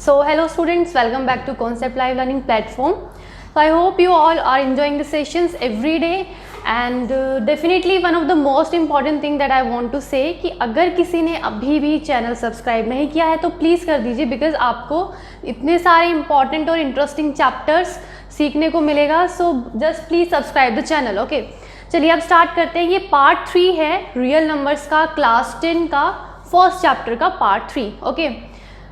So hello students, welcome back to Concept Live Learning Platform. So I hope you all are enjoying the sessions every day and definitely one of the most important thing that I want to say कि अगर किसी ने अभी भी channel subscribe नहीं किया है तो प्लीज़ कर दीजिए बिकॉज आपको इतने सारे इंपॉर्टेंट और इंटरेस्टिंग चैप्टर्स सीखने को मिलेगा. So just please subscribe the channel. Okay, चलिए अब स्टार्ट करते हैं. ये पार्ट 3 है रियल नंबर्स का, क्लास 10 का फर्स्ट चैप्टर का पार्ट 3. ओके,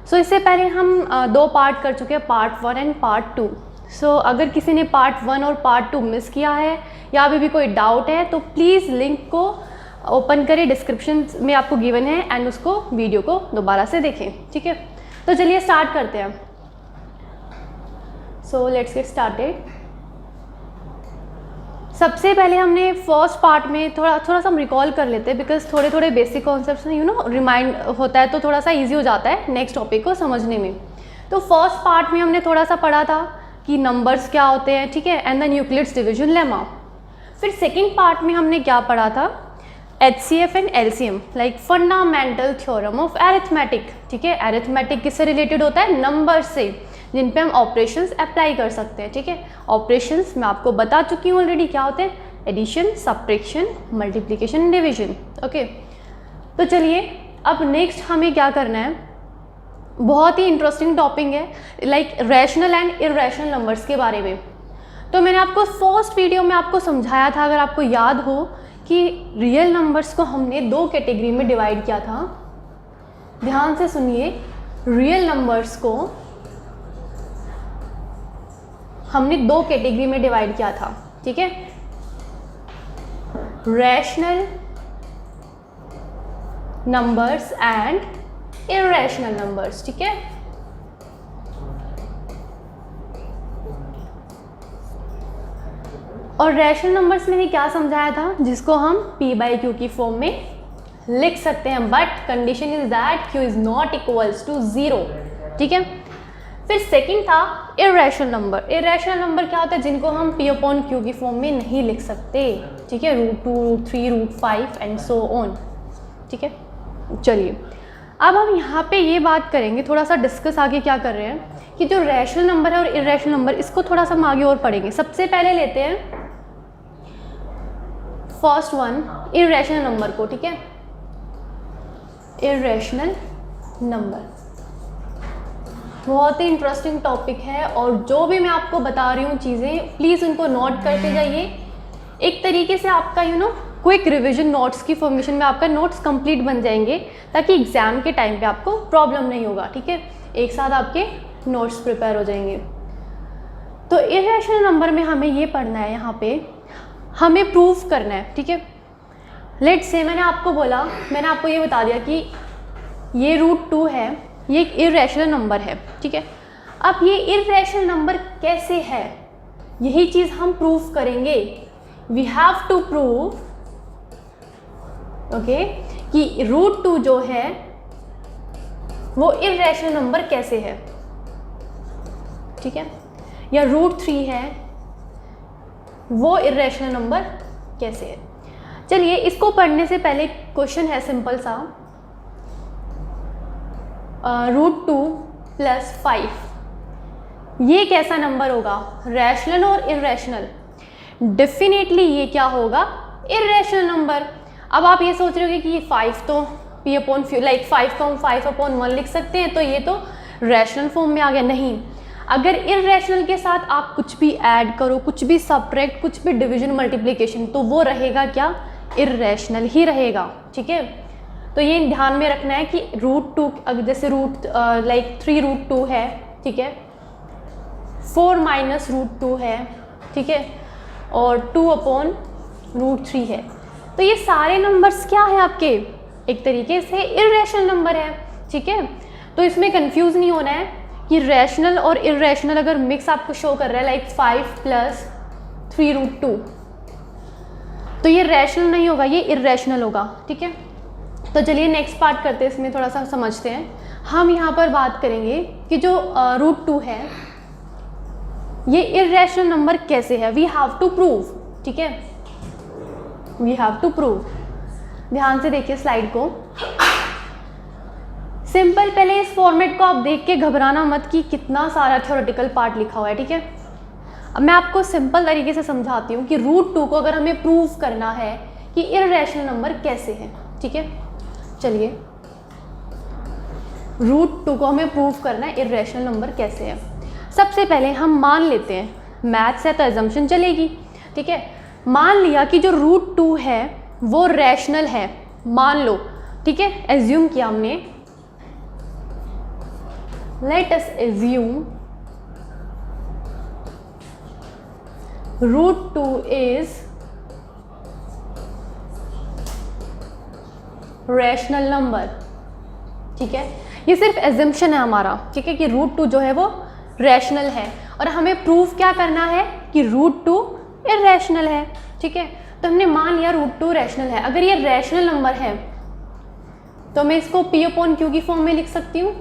सो इससे पहले हम 2 पार्ट कर चुके हैं, पार्ट 1 एंड पार्ट 2. सो अगर किसी ने पार्ट 1 और पार्ट 2 मिस किया है या अभी भी कोई डाउट है तो प्लीज़ लिंक को ओपन करें, डिस्क्रिप्शन में आपको गिवन है एंड उसको वीडियो को दोबारा से देखें. ठीक है, तो चलिए स्टार्ट करते हैं. So let's get started. सबसे पहले हमने फर्स्ट पार्ट में थोड़ा सा हम रिकॉल कर लेते हैं बिकॉज थोड़े बेसिक कॉन्सेप्ट्स रिमाइंड होता है तो थोड़ा सा इजी हो जाता है नेक्स्ट टॉपिक को समझने में. तो फर्स्ट पार्ट में हमने थोड़ा सा पढ़ा था कि नंबर्स क्या होते हैं, ठीक है, and the Euclid's division lemma. फिर सेकेंड पार्ट में हमने क्या पढ़ा था, HCF and LCM like fundamental theorem of arithmetic. ठीक है, एरिथमेटिक किससे रिलेटेड होता है, नंबर से, जिन पे हम ऑपरेशंस अप्लाई कर सकते हैं. ठीक है, ऑपरेशंस मैं आपको बता चुकी हूँ ऑलरेडी क्या होते हैं, addition, subtraction, multiplication, division. Okay, तो चलिए अब नेक्स्ट हमें क्या करना है, बहुत ही इंटरेस्टिंग टॉपिक है like rational and irrational numbers के बारे में. तो मैंने आपको फर्स्ट वीडियो में आपको समझाया था, अगर आपको याद हो, कि रियल नंबर्स को हमने 2 कैटेगरी में डिवाइड किया था. ध्यान से सुनिए, रियल नंबर्स को हमने 2 कैटेगरी में डिवाइड किया था. ठीक है, rational numbers and irrational numbers. ठीक है, और रैशनल नंबर्स मैंने क्या समझाया था, जिसको हम P/Q की फॉर्म में लिख सकते हैं, but condition is that Q is not equals to 0. ठीक है, फिर सेकंड था इररेशनल नंबर. इररेशनल नंबर क्या होता है, जिनको हम P/Q की फॉर्म में नहीं लिख सकते. ठीक है, √2, √3, √5 एंड सो ऑन. ठीक है, चलिए अब हम यहाँ पे ये बात करेंगे, थोड़ा सा डिस्कस आगे क्या कर रहे हैं कि जो रैशनल नंबर है और इररेशनल नंबर, इसको थोड़ा सा हम आगे और पढ़ेंगे. सबसे पहले लेते हैं फर्स्ट वन, इररेशनल नंबर को. ठीक है, इररेशनल नंबर बहुत ही इंटरेस्टिंग टॉपिक है और जो भी मैं आपको बता रही हूँ चीज़ें प्लीज़ उनको नोट करते जाइए. एक तरीके से आपका क्विक रिवीजन नोट्स की फॉर्मेशन में आपका नोट्स कंप्लीट बन जाएंगे ताकि एग्ज़ाम के टाइम पे आपको प्रॉब्लम नहीं होगा. ठीक है, एक साथ आपके नोट्स प्रिपेयर हो जाएंगे. तो इररेशनल नंबर में हमें ये पढ़ना है, यहाँ पे हमें प्रूफ करना है. ठीक है, लेट्स से मैंने आपको ये बता दिया कि ये √2 है, ये एक इररेशनल नंबर है. ठीक है, अब ये इररेशनल नंबर कैसे है, यही चीज़ हम प्रूफ करेंगे. We have to prove okay कि √2 जो है वो इररेशनल नंबर कैसे है. ठीक है, या √3 है वो इररेशनल नंबर कैसे है. चलिए इसको पढ़ने से पहले क्वेश्चन है सिंपल सा, √2 + 5 ये कैसा नंबर होगा, रैशनल और इररेशनल. डेफिनेटली ये क्या होगा, इररेशनल नंबर. अब आप ये सोच रहे होगे कि ये 5 तो P/Q लाइक 5 को हम 5/1 लिख सकते हैं तो ये तो रैशनल फॉर्म में आ गया. नहीं, अगर इररेशनल के साथ आप कुछ भी ऐड करो, कुछ भी सब्ट्रैक्ट, कुछ भी डिवीजन, मल्टीप्लिकेशन, तो वो रहेगा क्या, इररेशनल ही रहेगा. ठीक है, तो ये ध्यान में रखना है कि √2 अगर जैसे लाइक 3√2 है. ठीक है, 4 - √2 है. ठीक है, और 2/√3 है. तो ये सारे नंबर्स क्या है आपके, एक तरीके से इररेशनल नंबर है. ठीक है, तो इसमें कंफ्यूज नहीं होना है कि रैशनल और इररेशनल अगर मिक्स आपको शो कर रहा है लाइक 5 + 3√2 तो ये रैशनल नहीं होगा, ये इररेशनल होगा. ठीक है, तो चलिए नेक्स्ट पार्ट करते हैं, इसमें थोड़ा सा समझते हैं. हम यहाँ पर बात करेंगे कि जो √2 है ये इररेशनल नंबर कैसे है. We have to prove. ठीक है, वी हैव टू प्रूव. ध्यान से देखिए स्लाइड को. सिंपल, पहले इस फॉर्मेट को आप देख के घबराना मत कि कितना सारा थ्योरेटिकल पार्ट लिखा हुआ है, ठीक है। अब मैं आपको सिंपल तरीके से समझाती हूँ कि √2 को अगर हमें प्रूव करना है कि इररेशनल नंबर कैसे है, ठीक है। चलिए, √2 को हमें प्रूव करना है इररेशनल नंबर कैसे है। सबसे पहले हम मान लेते हैं, मैथ्स है तो एजम्पशन चलेगी, ठीक है। मान लिया कि जो √2 है वो रैशनल है, मान लो, ठीक है। एज्यूम किया हमने, let us assume √2 is rational number, ठीक है। ये सिर्फ एजम्पशन है हमारा, ठीक है, कि √2 जो है वो रैशनल है और हमें प्रूफ क्या करना है कि √2 इररेशनल है, ठीक है। तो हमने मान लिया √2 रैशनल है। अगर ये रैशनल नंबर है तो मैं इसको P/Q की फॉर्म में लिख सकती हूँ।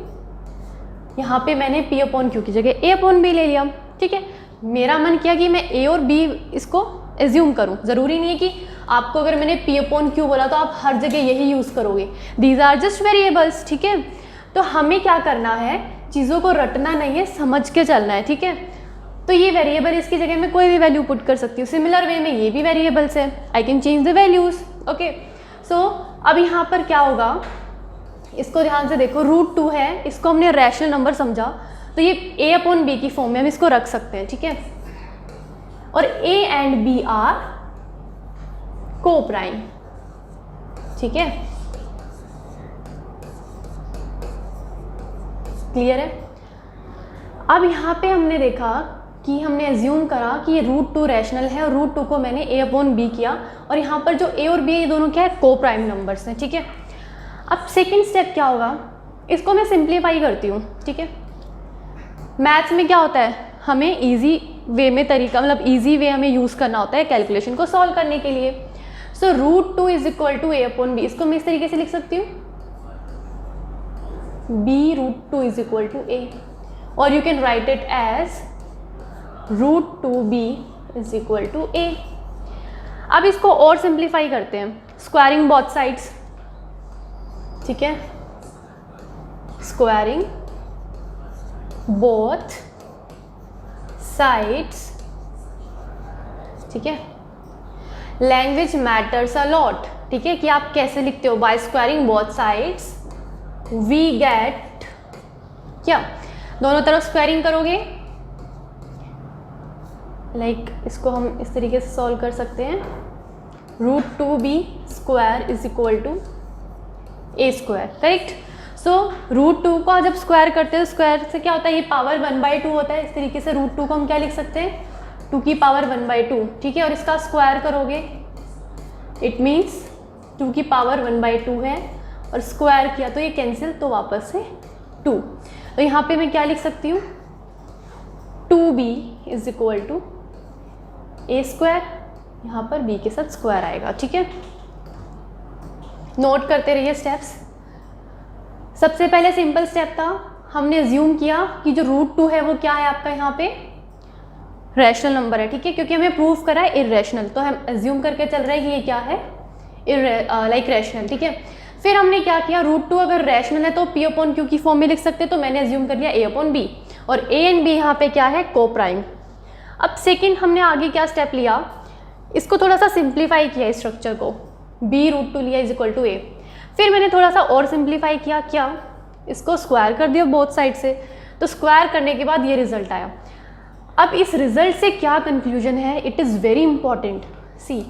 यहाँ पे मैंने P/Q की जगह A/B ले लिया, ठीक है। मेरा मन किया कि मैं A और B इसको एज्यूम करूँ, ज़रूरी नहीं है कि आपको अगर मैंने P/Q बोला तो आप हर जगह यही यूज़ करोगे, दीज आर जस्ट वेरिएबल्स, ठीक है। तो हमें क्या करना है, चीज़ों को रटना नहीं है, समझ के चलना है, ठीक है। तो ये वेरिएबल, इसकी जगह मैं कोई भी वैल्यू पुट कर सकती हूँ। सिमिलर वे में ये भी वेरिएबल्स है, I can change the values, okay. So अब यहाँ पर क्या होगा, इसको ध्यान से देखो, √2 है, इसको हमने रैशनल नंबर समझा तो ये A/B की फॉर्म में हम इसको रख सकते हैं, ठीक है। और A एंड B आर को प्राइम, ठीक है, क्लियर है। अब यहाँ पे हमने देखा कि हमने एज्यूम करा कि ये √2 रैशनल है और √2 को मैंने A/B किया और यहाँ पर जो A और B ये दोनों क्या है, को प्राइम नंबर्स हैं, ठीक है। अब सेकंड स्टेप क्या होगा, इसको मैं सिंप्लीफाई करती हूँ, ठीक है। मैथ्स में क्या होता है, हमें इजी वे में तरीका, मतलब इजी वे हमें यूज़ करना होता है कैलकुलेशन को सॉल्व करने के लिए। सो √2 इज इक्वल टू A/B, इसको मैं इस तरीके से लिख सकती हूँ, B√2 is equal to A, और you can write it as √2B is equal to A। अब इसको और सिंप्लीफाई करते हैं, स्क्वायरिंग बोथ साइड्स, ठीक है, स्क्वायरिंग बोथ साइड्स, ठीक है। लैंग्वेज मैटर्स अ लॉट, ठीक है, कि आप कैसे लिखते हो। By squaring both sides we get, क्या दोनों तरफ स्क्वायरिंग करोगे, इसको हम इस तरीके से सॉल्व कर सकते हैं, √2B square is equal to A square, correct. So √2 को जब स्क्वायर करते हैं, स्क्वायर से क्या होता है, ये पावर 1/2 होता है। इस तरीके से √2 को हम क्या लिख सकते हैं, 2 की पावर 1/2, ठीक है। और इसका स्क्वायर करोगे, इट मीन्स 2 की पावर 1/2 है, और स्क्वायर किया तो ये कैंसिल, तो वापस से 2। तो यहाँ पे मैं क्या लिख सकती हूँ, 2B is equal to A square, यहाँ पर B के साथ स्क्वायर आएगा, ठीक है। नोट करते रहिए स्टेप्स। सबसे पहले सिंपल स्टेप था, हमने एज्यूम किया कि जो √2 है वो क्या है आपका, यहाँ पे रैशनल नंबर है, ठीक है, क्योंकि हमें प्रूफ करा है इररेशनल, तो हम एज्यूम करके चल रहे हैं कि ये क्या है, रैशनल, ठीक है। फिर हमने क्या किया, √2 अगर रैशनल है तो P/Q की फॉर्म में लिख सकते हैं, तो मैंने एज्यूम कर लिया A/B, और A एंड B यहाँ पे क्या है, को प्राइम। अब सेकेंड हमने आगे क्या स्टेप लिया, इसको थोड़ा सा सिंप्लीफाई किया, इस स्ट्रक्चर को, B√2 लिया इज इक्वल टू A। फिर मैंने थोड़ा सा और सिंप्लीफाई किया, क्या, इसको स्क्वायर कर दिया बोथ साइड से, तो स्क्वायर करने के बाद ये रिजल्ट आया। अब इस रिजल्ट से क्या कंक्लूजन है, it is very important, see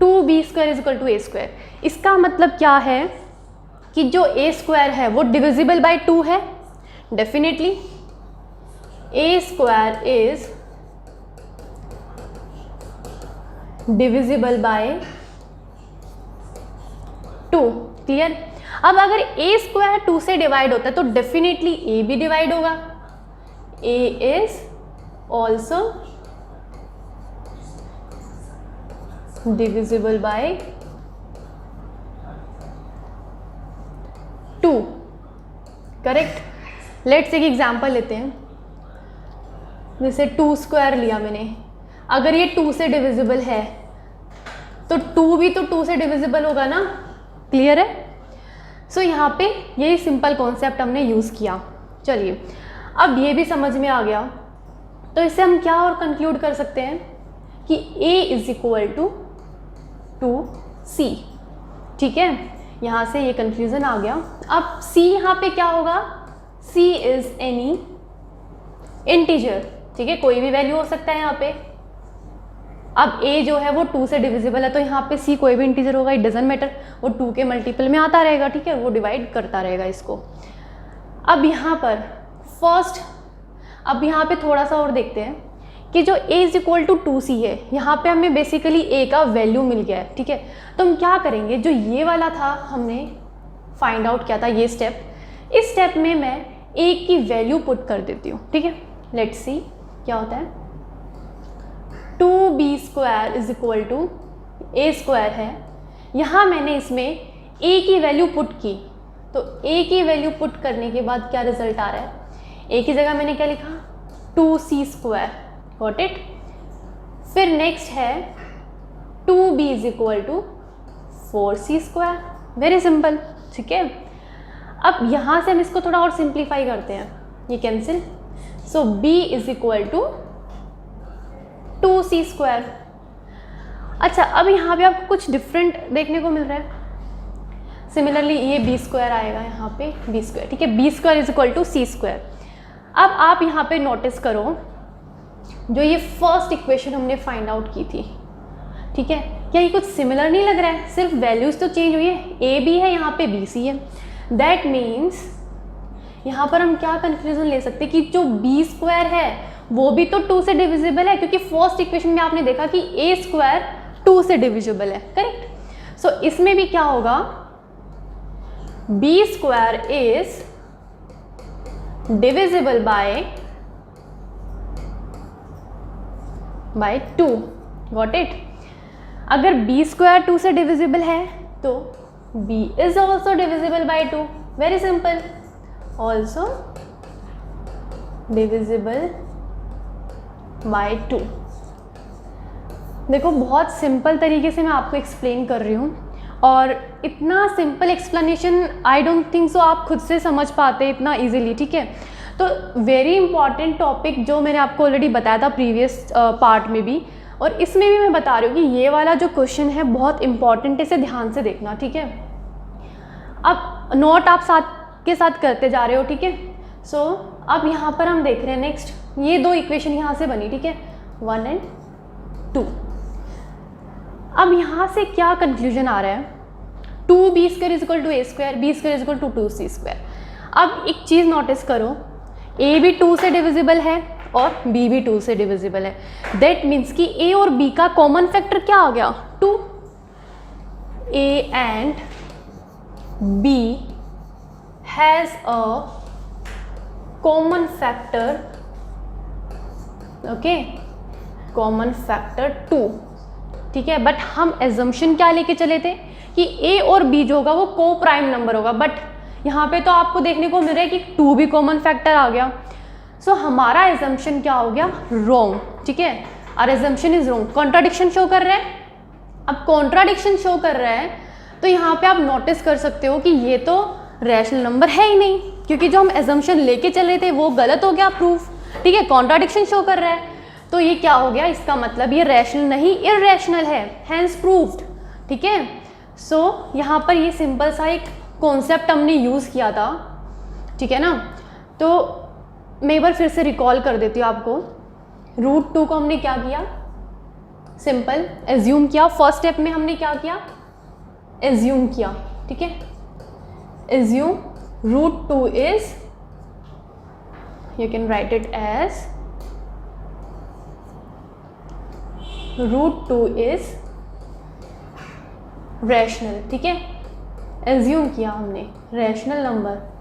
2B square is equal to A square. इसका मतलब क्या है कि जो A स्क्वायर है वो डिविजिबल बाय 2 है, definitely A square is divisible by 2, clear. अब अगर A स्क्वायर 2 से डिवाइड होता है तो डेफिनेटली A भी डिवाइड होगा, A is also divisible by 2, correct. Let's एक एग्जांपल लेते हैं, जैसे 2 स्क्वायर लिया मैंने, अगर ये 2 से डिविजिबल है तो 2 भी तो 2 से डिविजिबल होगा ना, क्लियर है। सो यहाँ पे यही सिंपल कॉन्सेप्ट हमने यूज़ किया। चलिए अब ये भी समझ में आ गया, तो इससे हम क्या और कंक्लूड कर सकते हैं कि A is equal to C। ठीक है, यहाँ से ये कंफ्यूजन आ गया। अब C यहाँ पे क्या होगा, C इज एनी इंटीजर। ठीक है, कोई भी वैल्यू हो सकता है यहाँ पे। अब A जो है वो 2 से डिविजिबल है, तो यहाँ पे C कोई भी इंटीजर होगा, इट डजंट मैटर, वो 2 के मल्टीपल में आता रहेगा। ठीक है, वो डिवाइड करता रहेगा इसको। अब यहाँ पर फर्स्ट, अब यहाँ पे थोड़ा सा और देखते हैं कि जो A is equal to 2C है, यहाँ पे हमें बेसिकली A का वैल्यू मिल गया है। ठीक है, तो हम क्या करेंगे, जो ये वाला था हमने फाइंड आउट किया था ये स्टेप, इस स्टेप में मैं A की वैल्यू पुट कर देती हूँ। ठीक है, लेट्स सी क्या होता है। 2B square is equal to A square है, यहाँ मैंने इसमें A की वैल्यू पुट की, तो A की वैल्यू पुट करने के बाद क्या रिजल्ट आ रहा है, A की जगह मैंने क्या लिखा, 2C स्क्वायर। Got it. फिर नेक्स्ट है 2B is equal to 4C square. Very simple. ठीक है, अब यहाँ से हम इसको थोड़ा और सिंप्लीफाई करते हैं, ये cancel, so B is equal to 2C square. अच्छा, अब यहाँ पे आपको कुछ डिफरेंट देखने को मिल रहा है। सिमिलरली ये B स्क्वायर आएगा यहाँ पे, B स्क्वायर। ठीक है, B square is equal to C square. अब आप यहाँ पे नोटिस करो, जो ये फर्स्ट इक्वेशन हमने फाइंड आउट की थी, ठीक है, क्या ये कुछ सिमिलर नहीं लग रहा है, सिर्फ वैल्यूज तो चेंज हुई है, A B है, यहाँ पे B C है। दैट मीन्स यहाँ पर हम क्या कंक्लूजन ले सकते हैं कि जो B स्क्वायर है वो भी तो 2 से डिविजिबल है, क्योंकि फर्स्ट इक्वेशन में आपने देखा कि A स्क्वायर 2 से डिविजिबल है, करेक्ट। सो इसमें भी क्या होगा, B square is divisible by 2। Got it. अगर B स्क्वायर 2 से डिविजिबल है तो B is also divisible by 2। Very simple, also divisible by 2। देखो बहुत सिंपल तरीके से मैं आपको एक्सप्लेन कर रही हूँ, और इतना simple explanation I don't think so आप खुद से समझ पाते इतना इजीली। ठीक है, तो वेरी इंपॉर्टेंट टॉपिक जो मैंने आपको ऑलरेडी बताया था प्रीवियस पार्ट में भी, और इसमें भी मैं बता रही हूँ कि ये वाला जो क्वेश्चन है बहुत इंपॉर्टेंट है, इसे ध्यान से देखना। ठीक है, अब नोट आप साथ के साथ करते जा रहे हो। ठीक है, सो अब यहाँ पर हम देख रहे हैं नेक्स्ट, ये दो इक्वेशन यहाँ से बनी। ठीक है, 1 and 2। अब यहाँ से क्या कंक्लूजन आ रहा है, 2B square is equal to A square, B square is equal to 2C square. अब एक चीज़ नोटिस करो, A भी 2 से डिविजिबल है और B भी 2 से डिविजिबल है। दैट मीन्स कि A और B का कॉमन फैक्टर क्या आ गया, 2। A and B has a common factor, okay, common factor 2। ठीक है, बट हम एजम्पशन क्या लेके चले थे कि A और B जो होगा वो को प्राइम नंबर होगा, बट यहाँ पे तो आपको देखने को मिल रहा है कि 2 भी कॉमन फैक्टर आ गया। सो हमारा एजम्पशन क्या हो गया, रॉन्ग। ठीक है, our assumption is wrong, contradiction show कर रहा है। अब कॉन्ट्राडिक्शन शो कर रहा है तो यहाँ पे आप नोटिस कर सकते हो कि ये तो रैशनल नंबर है ही नहीं, क्योंकि जो हम एजम्पशन लेके चल रहे थे वो गलत हो गया प्रूफ। ठीक है, कॉन्ट्राडिक्शन शो कर रहा है, तो ये क्या हो गया, इसका मतलब ये रैशनल नहीं इररेशनल है, हैंस प्रूव्ड। ठीक है, सो यहाँ पर ये सिंपल सा एक कॉन्सेप्ट हमने यूज़ किया था। ठीक है ना, तो मैं एक बार फिर से रिकॉल कर देती हूँ आपको। √2 को हमने क्या किया, सिंपल एज्यूम किया। फर्स्ट स्टेप में हमने क्या किया, एज्यूम किया। ठीक है, assume √2 is, you can write it as √2 is rational. ठीक है, एज्यूम किया हमने रैशनल नंबर।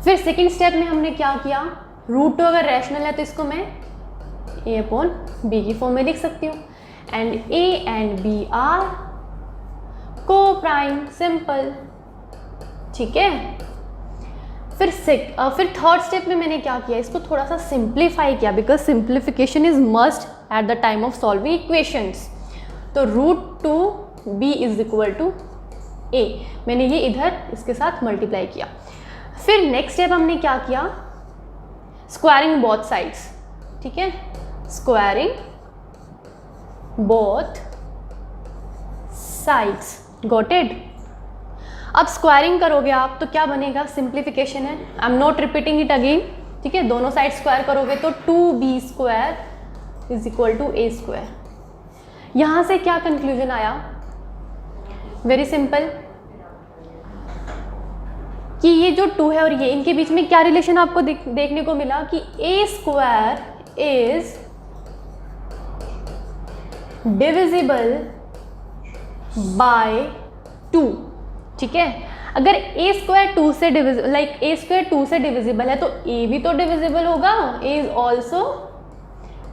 फिर सेकेंड स्टेप में हमने क्या किया, √2 अगर रैशनल है तो इसको मैं A/B की फॉर्म में लिख सकती हूँ, and A and B are coprime, simple. ठीक है, फिर थर्ड स्टेप में मैंने क्या किया, इसको थोड़ा सा सिंप्लीफाई किया, because simplification is must at the time of solving equations. तो √2B is equal to a, मैंने ये इधर इसके साथ मल्टीप्लाई किया। फिर नेक्स्ट स्टेप हमने क्या किया, स्क्वायरिंग बोथ साइड्स, ठीक है, squaring both sides, got it. अब स्क्वायरिंग करोगे आप तो क्या बनेगा, सिंप्लीफिकेशन है, I am not repeating it again, ठीक है। दोनों साइड स्क्वायर करोगे तो 2b square is equal to a square. यहाँ से क्या कंक्लूजन आया, वेरी सिंपल, कि ये जो 2 है और ये, इनके बीच में क्या रिलेशन आपको देखने को मिला कि a square is divisible by 2, ठीक है। अगर a स्क्वायर 2 से डिविजिबल, लाइक a स्क्वायर 2 से डिविजिबल है तो a भी तो डिविजिबल होगा, a is also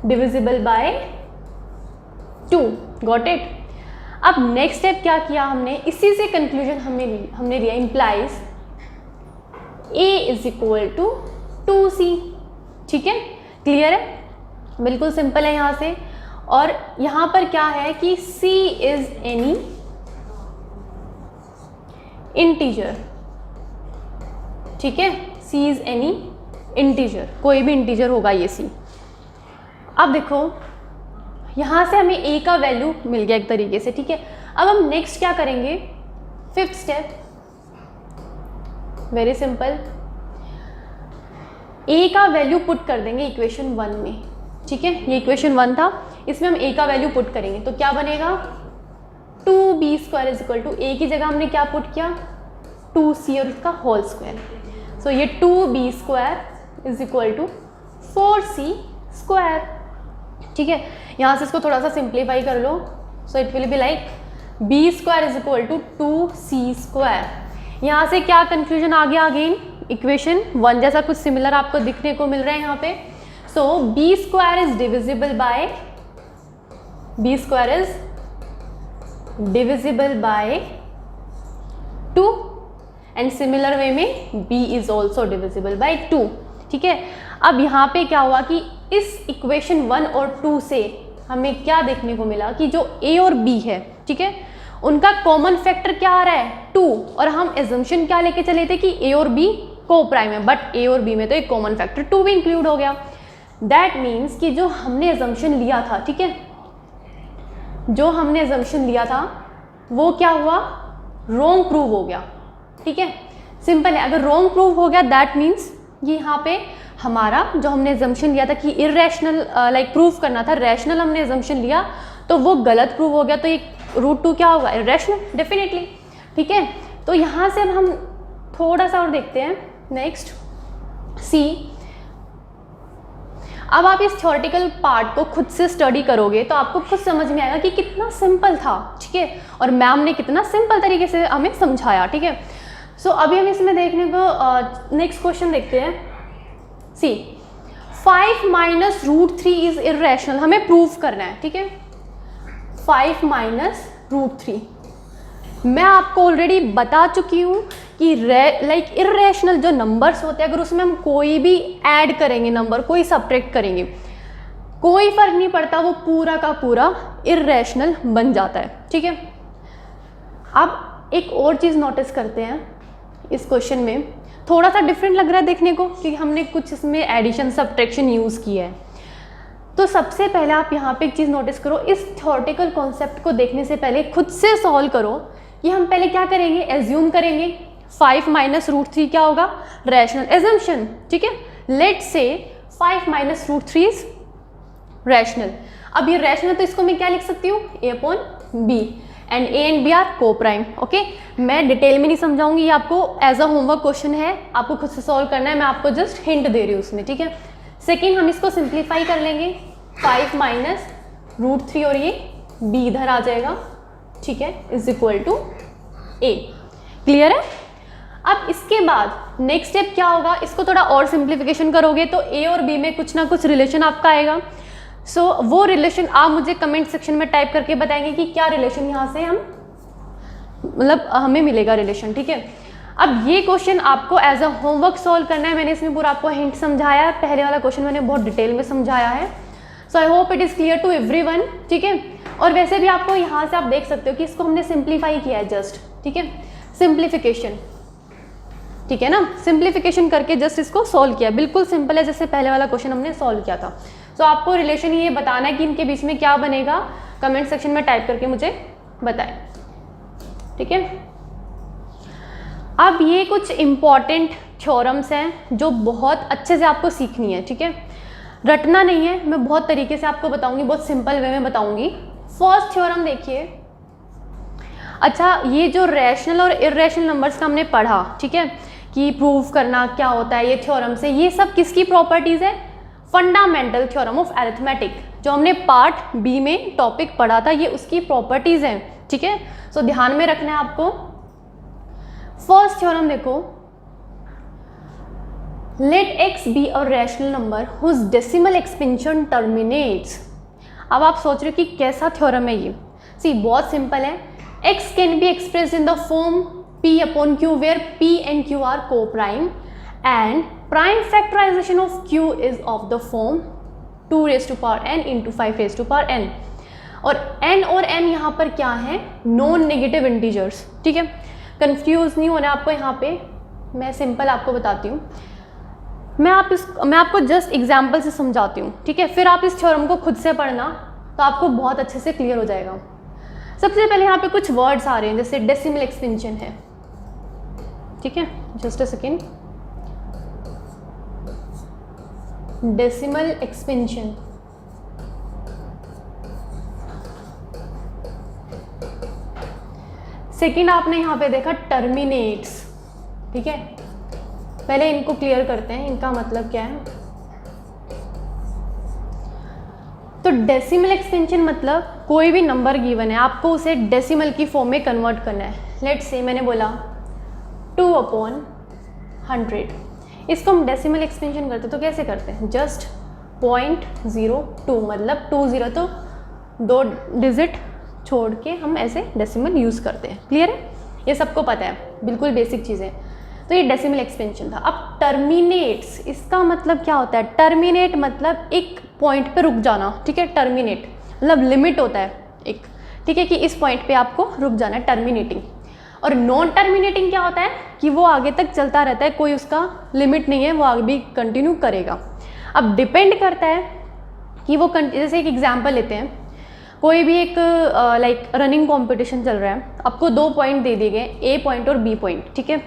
divisible by 2, got it. अब नेक्स्ट स्टेप क्या किया हमने, इसी से कंक्लूजन हमने लिया, implies a is equal to 2c, ठीक है, क्लियर है, बिल्कुल सिंपल है यहाँ से। और यहाँ पर क्या है कि c इज एनी इंटीजर, ठीक है, c इज एनी इंटीजर, कोई भी इंटीजर होगा ये c। अब देखो यहाँ से हमें a का वैल्यू मिल गया एक तरीके से, ठीक है। अब हम नेक्स्ट क्या करेंगे, fifth step, very simple, a का वैल्यू पुट कर देंगे इक्वेशन 1 में, ठीक है। ये इक्वेशन 1 था, इसमें हम a का वैल्यू पुट करेंगे तो क्या बनेगा, 2b square is equal to, a की जगह हमने क्या पुट किया, 2c और उसका होल स्क्वायर, सो ये 2b square is equal to 4c square, ठीक है। यहाँ से इसको थोड़ा सा सिंप्लीफाई कर लो, so it will be like b square is equal to 2c square. यहाँ से क्या कंक्लूजन आ गया, अगेन इक्वेशन 1 जैसा कुछ सिमिलर आपको दिखने को मिल रहा है यहाँ पे। सो b square is divisible by, b square is divisible by 2 and similar way में b is also divisible by 2, ठीक है। अब यहाँ पे क्या हुआ कि इस इक्वेशन 1 और 2 से हमें क्या देखने को मिला कि जो a और b है, ठीक है, उनका कॉमन फैक्टर क्या आ रहा है, 2, और हम एजम्पशन क्या लेके चले थे कि a और b को प्राइम है, बट a और b में तो एक कॉमन फैक्टर 2 भी इंक्लूड हो गया। दैट मीन्स कि जो हमने एजम्पशन लिया था, ठीक है, जो हमने एजम्पशन लिया था वो क्या हुआ, रॉन्ग प्रूव हो गया, ठीक है, सिंपल है। अगर रॉन्ग प्रूव हो गया दैट मीन्स ये यहाँ पे हमारा जो हमने एजम्पशन लिया था कि इरेशनल लाइक प्रूव करना था, रैशनल हमने एजम्पशन लिया तो वो गलत प्रूव हो गया, तो ये √2 क्या होगा, इरेशनल डेफिनेटली, ठीक है। तो यहाँ से अब हम थोड़ा सा और देखते हैं, नेक्स्ट सी। अब आप इस थ्योरेटिकल पार्ट को खुद से स्टडी करोगे तो आपको खुद समझ में आएगा कि कितना सिंपल था, ठीक है, और मैम ने कितना सिंपल तरीके से हमें समझाया, ठीक है। सो अभी हम इसमें देखने को नेक्स्ट क्वेश्चन देखते हैं, सी 5 माइनस √3 इज इरेशनल, हमें प्रूव करना है, ठीक है। 5 माइनस √3 मैं आपको ऑलरेडी बता चुकी हूँ कि लाइक इरेशनल जो नंबर्स होते हैं, अगर उसमें हम कोई भी ऐड करेंगे नंबर, कोई सब्ट्रैक्ट करेंगे, कोई फर्क नहीं पड़ता, वो पूरा का पूरा इरेशनल बन जाता है, ठीक है। अब एक और चीज़ नोटिस करते हैं इस क्वेश्चन में, थोड़ा सा डिफरेंट लग रहा है देखने को कि हमने कुछ इसमें एडिशन सब्ट्रैक्शन यूज़ किया है। तो सबसे पहले आप यहाँ पे एक चीज़ नोटिस करो, इस थ्योरेटिकल कॉन्सेप्ट को देखने से पहले खुद से सॉल्व करो कि हम पहले क्या करेंगे, एज्यूम करेंगे 5 माइनस √3 क्या होगा, रैशनल एजम्पशन, ठीक है। Let's say 5 minus √3 is rational. अब ये रैशनल तो इसको मैं क्या लिख सकती हूँ, a/b and a and b are coprime, okay. मैं डिटेल में नहीं समझाऊंगी, ये आपको एज अ होमवर्क क्वेश्चन है, आपको खुद से सॉल्व करना है, मैं आपको जस्ट हिंट दे रही हूँ उसमें, ठीक है। सेकेंड हम इसको सिंप्लीफाई कर लेंगे, 5 माइनस √3 और ये b इधर आ जाएगा, ठीक है, is equal to a, clear है। अब इसके बाद नेक्स्ट स्टेप क्या होगा, इसको थोड़ा और सिंप्लीफिकेशन करोगे तो a और b में कुछ ना कुछ रिलेशन आपका आएगा। सो वो रिलेशन आप मुझे कमेंट सेक्शन में टाइप करके बताएंगे कि क्या रिलेशन यहाँ से हम मतलब हमें मिलेगा रिलेशन, ठीक है। अब ये क्वेश्चन आपको एज अ होमवर्क सॉल्व करना है, मैंने इसमें पूरा आपको हिंट समझाया है, पहले वाला क्वेश्चन मैंने बहुत डिटेल में समझाया है। So I hope it is clear to everyone, ठीक है। और वैसे भी आपको यहाँ से आप देख सकते हो कि इसको हमने सिंप्लीफाई किया है जस्ट, ठीक है, सिंप्लीफिकेशन, ठीक है ना, सिंप्लीफिकेशन करके जस्ट इसको सॉल्व किया, बिल्कुल सिंपल है जैसे पहले वाला क्वेश्चन हमने सॉल्व किया था। सो आपको रिलेशन ये बताना है कि इनके बीच में क्या बनेगा, कमेंट सेक्शन में टाइप करके मुझे बताएं, ठीक है। अब ये कुछ इम्पॉर्टेंट थ्योरम्स हैं जो बहुत अच्छे से आपको सीखनी है, ठीक है, रटना नहीं है, मैं बहुत तरीके से आपको बताऊंगी, बहुत सिंपल वे में बताऊंगी। फर्स्ट थ्योरम देखिए, अच्छा ये जो रैशनल और इर्रेशनल नंबर्स का हमने पढ़ा, ठीक है, कि प्रूव करना क्या होता है ये थ्योरम से, ये सब किसकी प्रॉपर्टीज है, फंडामेंटल थ्योरम ऑफ अरिथमेटिक, जो हमने पार्ट बी में टॉपिक पढ़ा था, ये उसकी प्रॉपर्टीज हैं, ठीक है। सो ध्यान में रखना है आपको। फर्स्ट थ्योरम देखो, let x be a rational number whose decimal expansion terminates. अब आप सोच रहे हो कि कैसा थ्योरम है ये, सी बहुत सिंपल है, x can be expressed in the form p upon q where p and q are co-prime and prime factorization of q is of the form 2 raised to power n into 5 raised to power n, और n और n यहाँ पर क्या है, non negative integers, ठीक है, confuse नहीं होना आपको, यहाँ पे मैं सिंपल आपको बताती हूँ, मैं आपको जस्ट एग्जाम्पल से समझाती हूँ, ठीक है, फिर आप इस थ्योरम को खुद से पढ़ना तो आपको बहुत अच्छे से क्लियर हो जाएगा। सबसे पहले यहाँ पे कुछ वर्ड्स आ रहे हैं, जैसे डेसिमल एक्सपेंशन है, ठीक है, just a second, decimal expansion, second आपने यहाँ पे देखा टर्मिनेट्स, ठीक है, पहले इनको क्लियर करते हैं, इनका मतलब क्या है। तो डेसिमल एक्सपेंशन मतलब कोई भी नंबर गिवन है, आपको उसे डेसिमल की फॉर्म में कन्वर्ट करना है। लेट्स से मैंने बोला 2/100, इसको हम डेसिमल एक्सपेंशन करते तो कैसे करते हैं, जस्ट 0.02, मतलब 20 तो 2 डिजिट छोड़ के हम ऐसे डेसिमल यूज़ करते हैं, क्लियर है, ये सबको पता है, बिल्कुल बेसिक चीज़ें। तो ये डेसिमल एक्सपेंशन था। अब टर्मिनेट्स, इसका मतलब क्या होता है, टर्मिनेट मतलब एक पॉइंट पे रुक जाना, ठीक है, टर्मिनेट मतलब लिमिट होता है एक, ठीक है, कि इस पॉइंट पे आपको रुक जाना है, टर्मिनेटिंग। और नॉन टर्मिनेटिंग क्या होता है कि वो आगे तक चलता रहता है, कोई उसका लिमिट नहीं है, वो आगे भी कंटिन्यू करेगा। अब डिपेंड करता है कि वो जैसे एक एग्जाम्पल लेते हैं, कोई भी एक लाइक रनिंग कॉम्पिटिशन चल रहा है, आपको 2 पॉइंट दे दिए गए, ए पॉइंट और बी पॉइंट, ठीक है।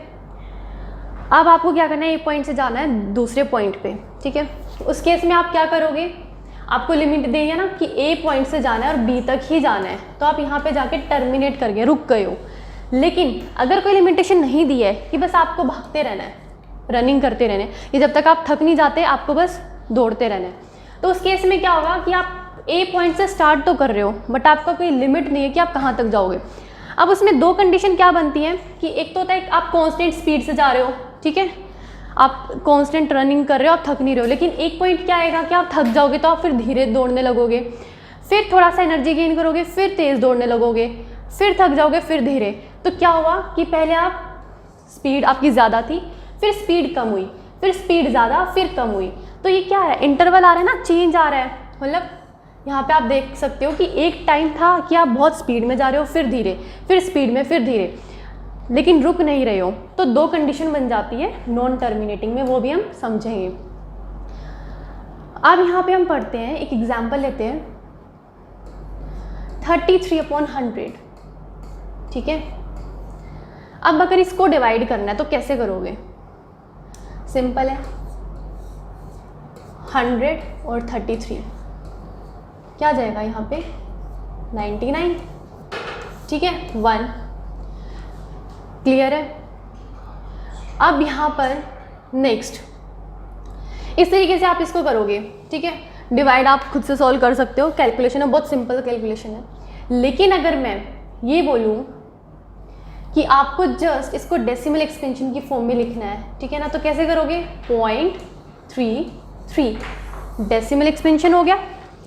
अब आपको क्या करना है, ए पॉइंट से जाना है दूसरे पॉइंट पे, ठीक है। उस केस में आप क्या करोगे, आपको लिमिट दी है ना कि ए पॉइंट से जाना है और बी तक ही जाना है, तो आप यहाँ पे जाके टर्मिनेट कर गए, रुक गए हो। लेकिन अगर कोई लिमिटेशन नहीं दी है कि बस आपको भागते रहना है, रनिंग करते रहना है, ये जब तक आप थक नहीं जाते आपको बस दौड़ते रहना है, तो उस केस में क्या होगा कि आप ए पॉइंट से स्टार्ट तो कर रहे हो बट आपका कोई लिमिट नहीं है कि आप कहाँ तक जाओगे। अब उसमें 2 कंडीशन क्या बनती हैं कि एक तो होता है आप कांस्टेंट स्पीड से जा रहे हो, ठीक है, आप कांस्टेंट रनिंग कर रहे हो, आप थक नहीं रहे हो, लेकिन एक पॉइंट क्या आएगा कि आप थक जाओगे तो आप फिर धीरे दौड़ने लगोगे, फिर थोड़ा सा एनर्जी गेन करोगे, फिर तेज़ दौड़ने लगोगे, फिर थक जाओगे, फिर धीरे। तो क्या हुआ कि पहले आप स्पीड आपकी ज़्यादा थी, फिर स्पीड कम हुई, फिर स्पीड ज़्यादा, फिर कम हुई, तो ये क्या है, इंटरवल आ रहा है ना, चेंज आ रहा है। मतलब यहाँ पे आप देख सकते हो कि एक टाइम था कि आप बहुत स्पीड में जा रहे हो, फिर धीरे, फिर स्पीड में, फिर धीरे, लेकिन रुक नहीं रहे हो। तो 2 कंडीशन बन जाती है नॉन टर्मिनेटिंग में, वो भी हम समझेंगे। अब यहाँ पे हम पढ़ते हैं, एक एग्जाम्पल लेते हैं, 33/100, ठीक है। अब अगर इसको डिवाइड करना है तो कैसे करोगे, सिंपल है, 100 और 33 क्या जाएगा यहाँ पे 99, ठीक है, 1, क्लियर है। अब यहाँ पर नेक्स्ट इस तरीके से आप इसको करोगे, ठीक है, डिवाइड आप खुद से सॉल्व कर सकते हो, कैलकुलेशन है, बहुत सिंपल कैलकुलेशन है। लेकिन अगर मैं ये बोलूँ कि आपको जस्ट इसको डेसिमल एक्सपेंशन की फॉर्म में लिखना है, ठीक है ना, तो कैसे करोगे, 0.33 डेसिमल एक्सपेंशन हो गया,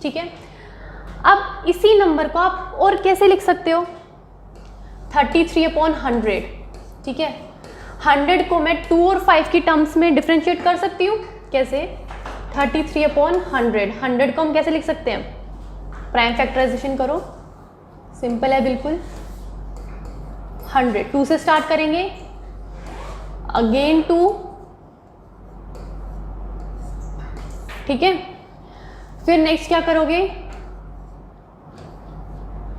ठीक है। अब इसी नंबर को आप और कैसे लिख सकते हो, 33/100, ठीक है, 100 को मैं 2 और 5 की टर्म्स में डिफ्रेंशिएट कर सकती हूँ, कैसे, 33/100, 100 को हम कैसे लिख सकते हैं, प्राइम फैक्टराइजेशन करो सिंपल है बिल्कुल। 100 2 से स्टार्ट करेंगे, अगेन 2, ठीक है। फिर नेक्स्ट क्या करोगे,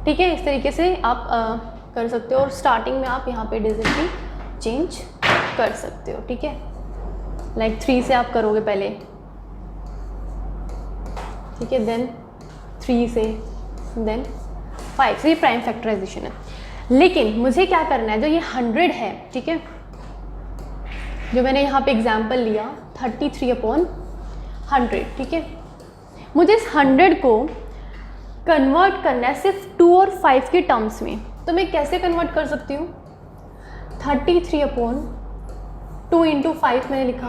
ठीक है, इस तरीके से आप कर सकते हो। और स्टार्टिंग में आप यहाँ पे डिजिट भी चेंज कर सकते हो, ठीक है। लाइक 3 से आप करोगे पहले, ठीक है, देन 3 से, देन 5 से। ये प्राइम फैक्टराइजेशन है। लेकिन मुझे क्या करना है, जो ये 100 है, ठीक है, जो मैंने यहाँ पे एग्जाम्पल लिया 33/100, ठीक है, मुझे इस 100 को कन्वर्ट करना है सिर्फ 2 और 5 के टर्म्स में। तो मैं कैसे कन्वर्ट कर सकती हूँ, 33/2 इंटू 5 मैंने लिखा।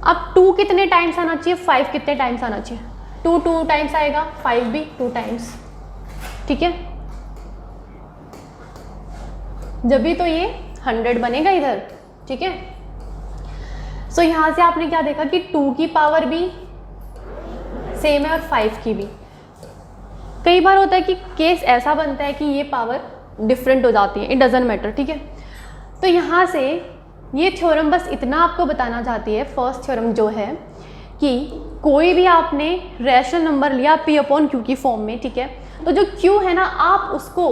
अब 2 कितने टाइम्स आना चाहिए, 5 कितने टाइम्स आना चाहिए, 2 टाइम्स आएगा, 5 भी 2 टाइम्स, ठीक है। जब भी तो ये 100 बनेगा इधर, ठीक है। सो यहाँ से आपने क्या देखा कि 2 की पावर भी सेम है और 5 की भी। कई बार होता है कि केस ऐसा बनता है कि ये पावर डिफरेंट हो जाती है, इट डजंट मैटर, ठीक है। तो यहाँ से ये थ्योरम बस इतना आपको बताना चाहती है, फर्स्ट थ्योरम जो है कि कोई भी आपने रैशनल नंबर लिया P/Q की फॉर्म में, ठीक है, तो जो Q है ना, आप उसको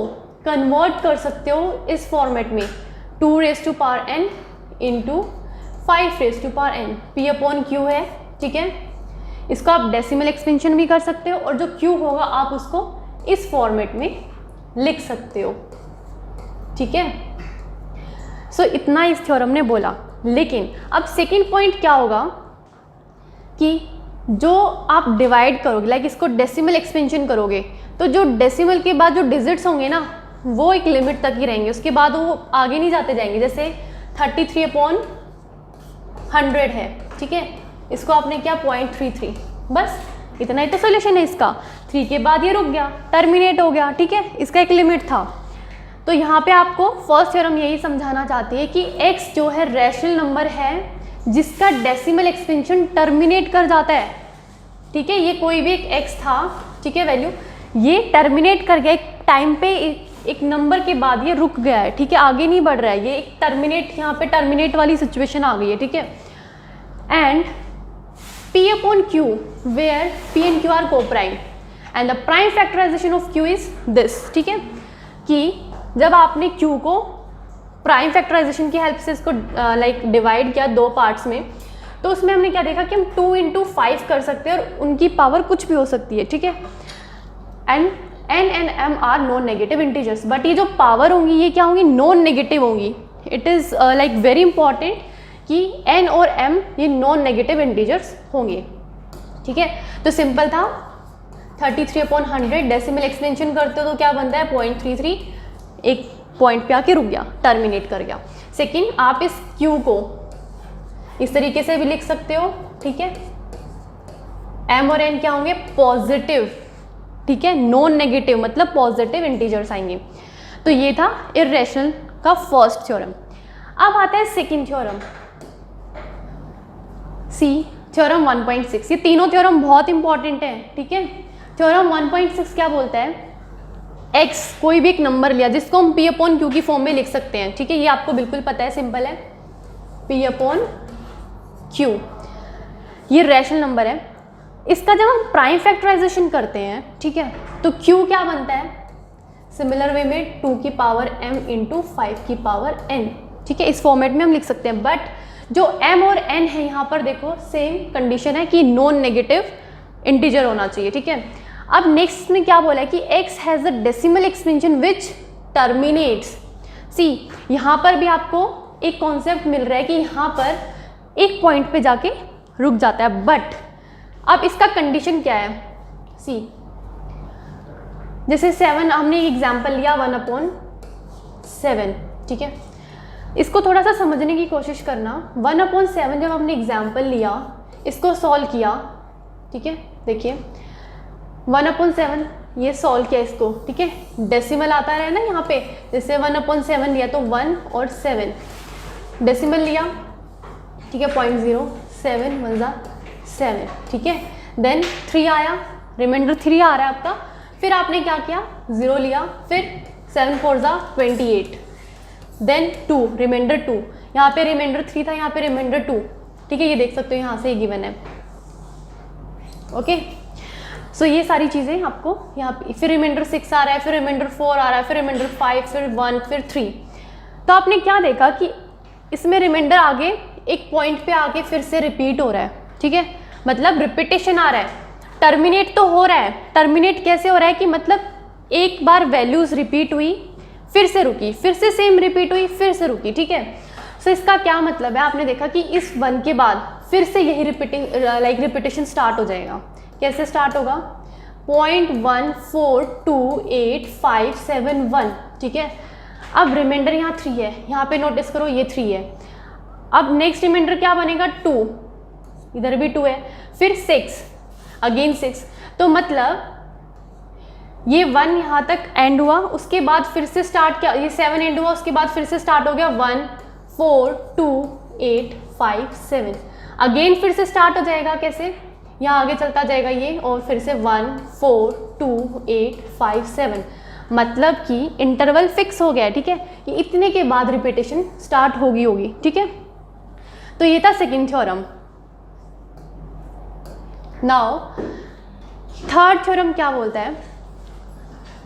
कन्वर्ट कर सकते हो इस फॉर्मेट में, 2n इंटू 5n P/Q है, ठीक है। इसको आप डेसिमल एक्सपेंशन भी कर सकते हो, और जो Q होगा आप उसको इस फॉर्मेट में लिख सकते हो, ठीक है। सो इतना इस थ्योरम ने बोला। लेकिन अब सेकंड पॉइंट क्या होगा कि जो आप डिवाइड करोगे, लाइक इसको डेसिमल एक्सपेंशन करोगे, तो जो डेसिमल के बाद जो डिजिट्स होंगे ना, वो एक लिमिट तक ही रहेंगे, उसके बाद वो आगे नहीं जाते जाएंगे। जैसे 33/100 है, ठीक है, इसको आपने क्या 0.33, बस इतना ही तो सोल्यूशन है इसका। 3 के बाद ये रुक गया, टर्मिनेट हो गया, ठीक है, इसका एक लिमिट था। तो यहाँ पे आपको फर्स्ट थ्योरम यही समझाना चाहती है कि x जो है रैशनल नंबर है जिसका डेसिमल एक्सपेंशन टर्मिनेट कर जाता है, ठीक है। ये कोई भी एक x था, ठीक है, वैल्यू, ये टर्मिनेट कर गया एक टाइम पे, एक नंबर के बाद ये रुक गया है, ठीक है, आगे नहीं बढ़ रहा है, ये एक टर्मिनेट, यहाँ पे टर्मिनेट वाली सिचुएशन आ गई है, ठीक है। And P/Q where P and Q are co-prime and the prime factorization of Q is this, ठीक है, कि जब आपने Q को प्राइम फैक्टराइजेशन की हेल्प से इसको लाइक डिवाइड किया 2 पार्ट्स में, तो उसमें हमने क्या देखा कि हम 2 इंटू 5 कर सकते हैं और उनकी पावर कुछ भी हो सकती है, ठीक है। And n and m are non negative integers, but ये जो पावर होंगी ये क्या होंगी, नॉन नेगेटिव होंगी। It is like very important कि n और m ये नॉन नेगेटिव इंटीजर्स होंगे, ठीक है। तो सिंपल था, 33/100 डेसिमल एक्सपेंशन करते हो तो क्या बनता है 0.33, एक पॉइंट पे आके रुक गया, टर्मिनेट कर गया। सेकंड, आप इस Q को इस तरीके से भी लिख सकते हो, ठीक है। m और n क्या होंगे, पॉजिटिव, ठीक है, नॉन नेगेटिव मतलब पॉजिटिव इंटीजर्स आएंगे। तो ये था इर्रेशनल का फर्स्ट थ्योरम। अब आता है सेकंड थ्योरम, सी थ्योरम 1.6। ये तीनों थ्योरम बहुत इंपॉर्टेंट है, ठीक है। थ्योरम 1.6 क्या बोलता है, x कोई भी एक नंबर लिया जिसको हम P/Q की फॉर्म में लिख सकते हैं, ठीक है, ये आपको बिल्कुल पता है, सिंपल है, P/Q, ये रैशनल नंबर है। इसका जब हम प्राइम फैक्टराइजेशन करते हैं, ठीक है, तो Q क्या बनता है, सिमिलर वे में 2 की पावर m इंटू 5 की पावर n, ठीक है, इस फॉर्मेट में हम लिख सकते हैं। बट जो m और n है यहाँ पर देखो सेम कंडीशन है कि नॉन नेगेटिव इंटीजर होना चाहिए, ठीक है। अब नेक्स्ट में क्या बोला है कि x has a decimal expansion which terminates. See यहाँ पर भी आपको एक कॉन्सेप्ट मिल रहा है कि यहाँ पर एक पॉइंट पे जाके रुक जाता है, बट अब इसका कंडीशन क्या है, सी जैसे 7 हमने एग्जाम्पल लिया 1/7, ठीक है, इसको थोड़ा सा समझने की कोशिश करना। 1/7 जब हमने एग्जाम्पल लिया, इसको सॉल्व किया, ठीक है, देखिए 1/7 ये सॉल्व किया इसको, ठीक है, डेसिमल आता रहे ना यहाँ पे, जैसे 1/7 लिया तो 1 और 7 डेसिमल लिया, ठीक है, 0.07 1 7, ठीक है, देन 3 आया, रिमाइंडर 3 आ रहा है आपका, फिर आपने क्या किया, 0 लिया, फिर 7 4 ज़ा 28, देन 2 रिमाइंडर 2, यहाँ पे रिमाइंडर 3 था, यहाँ पे रिमाइंडर 2, ठीक है, ये देख सकते हो यहाँ से ये गिवन है। ओके, सो ये सारी चीज़ें आपको यहाँ पे, फिर रिमाइंडर 6 आ रहा है, फिर रिमाइंडर 4 आ रहा है, फिर रिमाइंडर 5, फिर 1, फिर 3। तो आपने क्या देखा कि इसमें रिमाइंडर आगे एक पॉइंट पे आके फिर से रिपीट हो रहा है, ठीक है, मतलब रिपीटेशन आ रहा है। टर्मिनेट तो हो रहा है, टर्मिनेट कैसे हो रहा है कि मतलब एक बार वैल्यूज रिपीट हुई, फिर से रुकी, फिर से सेम रिपीट हुई, फिर से रुकी, ठीक है। सो इसका क्या मतलब है, आपने देखा कि इस 1 के बाद फिर से यही रिपीटेशन स्टार्ट हो जाएगा। कैसे स्टार्ट होगा, 0.142857 ठीक है। अब रिमाइंडर यहाँ 3 है, यहाँ पे नोटिस करो ये 3 है। अब नेक्स्ट रिमाइंडर क्या बनेगा, 2, इधर भी 2 है, फिर 6, अगेन 6। तो मतलब ये 1 यहाँ तक एंड हुआ, उसके बाद फिर से स्टार्ट किया, ये 7 एंड हुआ, उसके बाद फिर से स्टार्ट हो गया 1 4 2 8 5 7, अगेन फिर से स्टार्ट हो जाएगा। कैसे, यहाँ आगे चलता जाएगा ये, और फिर से 1 4 2 8 5 7, मतलब कि इंटरवल फिक्स हो गया है, ठीक है, कि इतने के बाद रिपीटेशन स्टार्ट होगी, ठीक है। तो ये था second theorem. Now third theorem क्या बोलता है,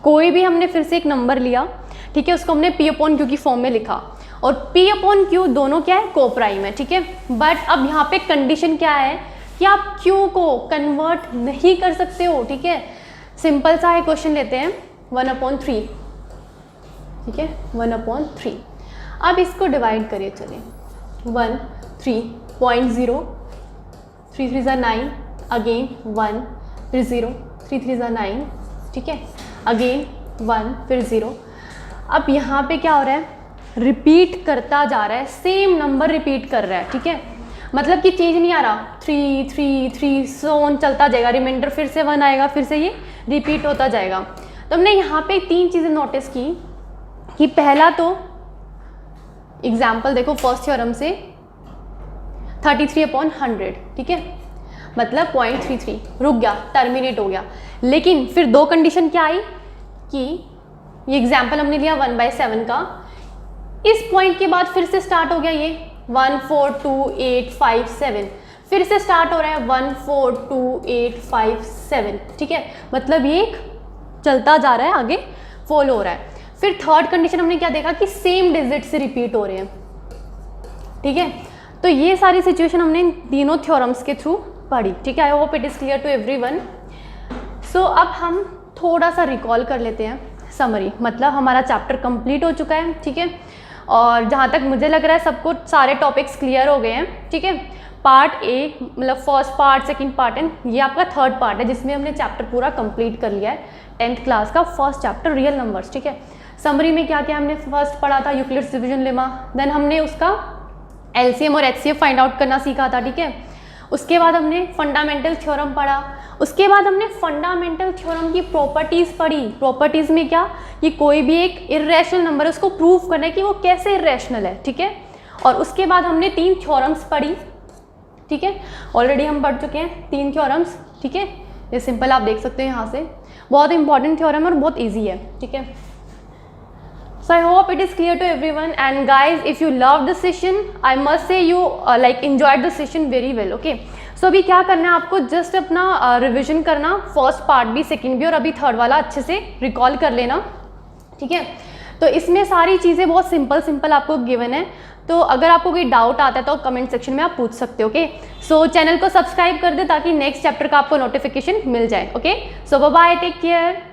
कोई भी हमने फिर से एक नंबर लिया, ठीक है, उसको हमने P अपॉन Q की फॉर्म में लिखा, और P अपॉन Q दोनों क्या है, कोप्राइम है, ठीक है। बट अब यहाँ पे कंडीशन क्या है कि आप Q को कन्वर्ट नहीं कर सकते हो, ठीक है। सिंपल सा है क्वेश्चन लेते हैं, 1/3, ठीक है, 1/3। अब इसको डिवाइड करिए, चलिए 1 3.0, 3 3 ज़ा 9, अगेन 1, फिर 0, 3 3 ज़ा 9, ठीक है, अगेन 1, फिर 0। अब यहाँ पे क्या हो रहा है, रिपीट करता जा रहा है, सेम नंबर रिपीट कर रहा है, ठीक है, मतलब कि चेंज नहीं आ रहा, 3 3 3 सोन चलता जाएगा, रिमाइंडर फिर से 1 आएगा, फिर से ये रिपीट होता जाएगा। तो हमने यहाँ पे 3 चीज़ें नोटिस की कि पहला तो एग्जाम्पल देखो फर्स्ट थ्योरम से 33/100, ठीक है, मतलब 0.33 रुक गया, टर्मिनेट हो गया। लेकिन फिर 2 कंडीशन क्या आई कि ये एग्जाम्पल हमने लिया 1/7 का, इस पॉइंट के बाद फिर से स्टार्ट हो गया ये 1 4 2 8 5 7, फिर से स्टार्ट हो रहा है 1 4 2 8 5 7, ठीक है, मतलब ये एक चलता जा रहा है, आगे फॉलो हो रहा है। फिर थर्ड कंडीशन हमने क्या देखा कि सेम डिजिट से रिपीट हो रहे हैं, ठीक है। तो ये सारी सिचुएशन हमने इन तीनों थ्योरम्स के थ्रू पढ़ी, ठीक है। I hope it is clear to everyone. So अब हम थोड़ा सा रिकॉल कर लेते हैं समरी, मतलब हमारा चैप्टर कंप्लीट हो चुका है, ठीक है, और जहाँ तक मुझे लग रहा है सबको सारे टॉपिक्स क्लियर हो गए हैं, ठीक है। पार्ट ए मतलब first part, second part and ये आपका थर्ड पार्ट है, जिसमें हमने चैप्टर पूरा कंप्लीट कर लिया है, 10th क्लास का फर्स्ट चैप्टर रियल नंबर्स, ठीक है। समरी में क्या क्या हमने फर्स्ट पढ़ा था, यूक्लिड्स डिवीजन लेमा, देन हमने उसका एलसीएम और एचसीएफ फाइंड आउट करना सीखा था, ठीक है। उसके बाद हमने फंडामेंटल थ्योरम पढ़ा, उसके बाद हमने फंडामेंटल थ्योरम की प्रॉपर्टीज़ पढ़ी। प्रॉपर्टीज़ में क्या, कि कोई भी एक इर्रेशनल नंबर है उसको प्रूव करना है कि वो कैसे इर्रेशनल है, ठीक है। और उसके बाद हमने 3 थ्योरम्स पढ़ी, ठीक है, ऑलरेडी हम पढ़ चुके हैं 3 थ्योरम्स, ठीक है। ये सिंपल आप देख सकते हैं यहाँ से, बहुत इंपॉर्टेंट थ्योरम है और बहुत ईजी है, ठीक है। So I hope it is clear to everyone, and guys if you love the session I must say you like enjoyed the session very well, okay। So अभी क्या करना है आपको, जस्ट अपना रिविजन करना, फर्स्ट पार्ट भी, second भी और अभी थर्ड वाला अच्छे से रिकॉल कर लेना, ठीक है। तो इसमें सारी चीज़ें बहुत सिंपल आपको गिवन है, तो अगर आपको कोई डाउट आता है तो कमेंट सेक्शन में आप पूछ सकते हो, ओके। सो चैनल को सब्सक्राइब कर दे ताकि नेक्स्ट चैप्टर का आपको नोटिफिकेशन मिल जाए, ओके। सो बाय बाय, टेक केयर।